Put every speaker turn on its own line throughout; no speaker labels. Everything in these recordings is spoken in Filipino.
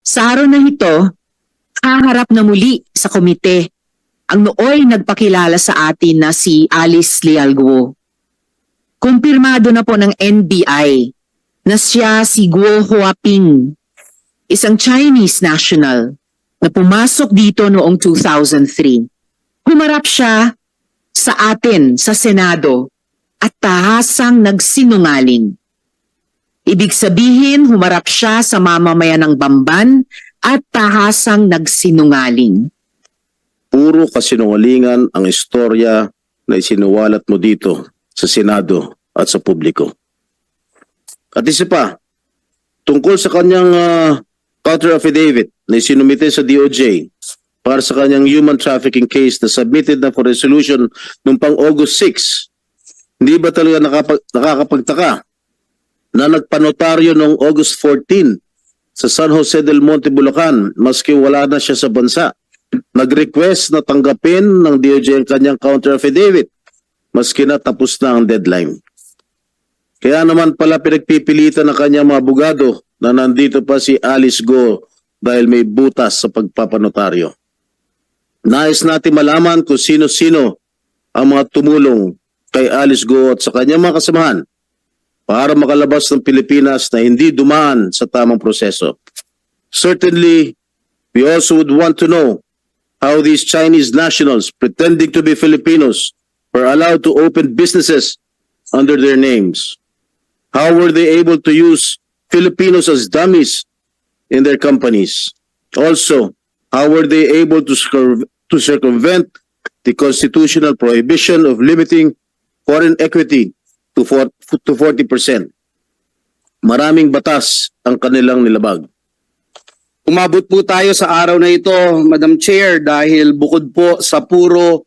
Sa araw na ito, haharap na muli sa komite ang nooy nagpakilala sa atin na si Alice Leal Guo. Kumpirmado na po ng NBI na siya si Guo Huaping, isang Chinese national na pumasok dito noong 2003. Humarap siya sa atin sa Senado at tahasang nagsinungaling. Ibig sabihin, humarap siya sa mamamayan ng Bamban at tahasang nagsinungaling.
Puro kasinungalingan ang istorya na isinuwalat mo dito sa Senado at sa publiko. At isa pa, tungkol sa kanyang counter affidavit na isinumite sa DOJ para sa kanyang human trafficking case na submitted na for resolution noong pang August 6, hindi ba talaga nakakapagtaka na nagpanotaryo noong August 14 sa San Jose del Monte, Bulacan, maski wala na siya sa bansa? Nag-request na tanggapin ng DOJ ang kanyang counter affidavit maski na tapos na ang deadline. Kaya naman pala pinagpipilitan ng kanyang mga abogado na nandito pa si Alice Guo dahil may butas sa pagpapanotaryo. Nais natin malaman kung sino-sino ang mga tumulong kay Alice Guo at sa kanyang mga kasamahan para makalabas ng Pilipinas na hindi dumaan sa tamang proseso. Certainly, we also would want to know how these Chinese nationals pretending to be Filipinos were allowed to open businesses under their names. How were they able to use Filipinos as dummies in their companies? Also, how were they able to circumvent the constitutional prohibition of limiting foreign equity to 40%? Maraming batas ang kanilang nilabag.
Umabot po tayo sa araw na ito, Madam Chair, dahil bukod po sa puro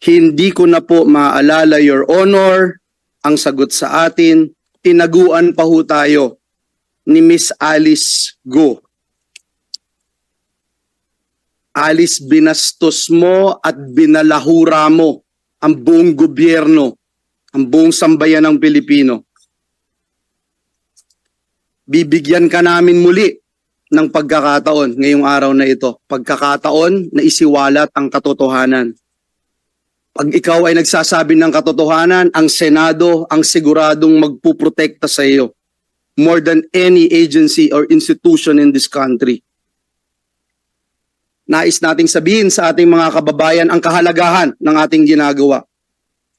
hindi ko na po maalala, Your Honor, ang sagot sa atin, tinaguan pa ho tayo ni Miss Alice Guo. Alice, binastos mo at binalahura mo ang buong gobyerno, ang buong sambayan ng Pilipino. Bibigyan ka namin muli ng pagkakataon ngayong araw na ito. Pagkakataon na isiwalat ang katotohanan. Pag ikaw ay nagsasabi ng katotohanan, ang Senado ang siguradong magpuprotekta sa iyo more than any agency or institution in this country. Nais nating sabihin sa ating mga kababayan ang kahalagahan ng ating ginagawa.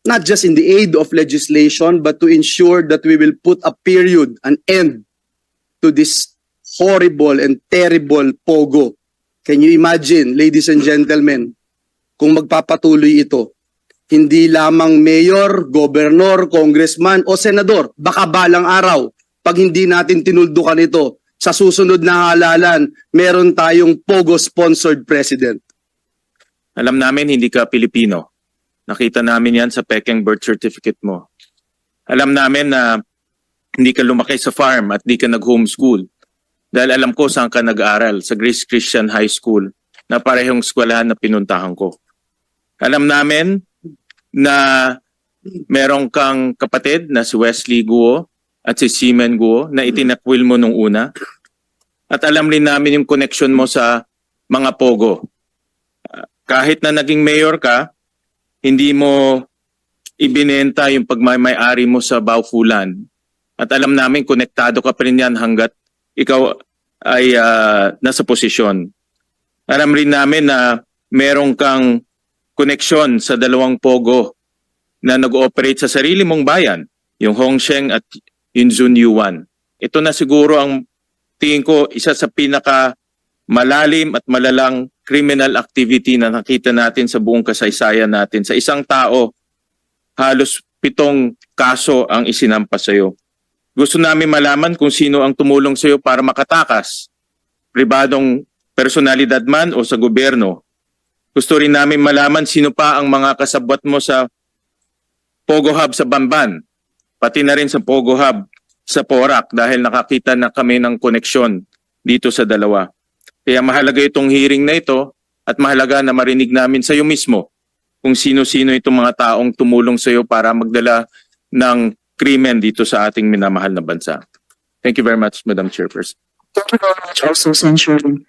Not just in the aid of legislation, but to ensure that we will put a period, an end to this horrible and terrible pogo. Can you imagine, ladies and gentlemen, kung magpapatuloy ito? Hindi lamang mayor, gobernador, congressman o senador, baka balang araw, pag hindi natin tinuldukan ito, sa susunod na halalan, meron tayong pogo-sponsored president.
Alam namin hindi ka Pilipino. Nakita namin yan sa pekeng birth certificate mo. Alam namin na hindi ka lumaki sa farm at hindi ka nag-homeschool. Dahil alam ko saan ka nag-aaral, sa Grace Christian High School, na parehong eskwelahan na pinuntahan ko. Alam namin na meron kang kapatid na si Wesley Guo at si Seaman Guo na itinakwil mo nung una. At alam rin namin yung connection mo sa mga pogo. Kahit na naging mayor ka, hindi mo ibinenta yung pagmamay-ari mo sa Baufulan. At alam namin konektado ka pa rin yan hanggat ikaw ay nasa posisyon. Alam rin namin na meron kang koneksyon sa dalawang pogo na nag-ooperate sa sarili mong bayan, yung Hongsheng at yung Zunyuan. Ito na siguro ang tingin ko isa sa pinaka malalim at malalang criminal activity na nakita natin sa buong kasaysayan natin. Sa isang tao, halos 7 kaso ang isinampa sa iyo. Gusto namin malaman kung sino ang tumulong sa iyo para makatakas, pribadong personalidad man o sa gobyerno. Gusto rin namin malaman sino pa ang mga kasabwat mo sa Pogo Hub sa Bamban, pati na rin sa Pogo Hub sa Porac dahil nakakita na kami ng koneksyon dito sa dalawa. Kaya mahalaga itong hearing na ito at mahalaga na marinig namin sa iyo mismo kung sino-sino itong mga taong tumulong sa iyo para magdala ng krimen dito sa ating minamahal na bansa. Thank you very much, Madam Chairperson.
Thank you very much also, Sen. Sherwin.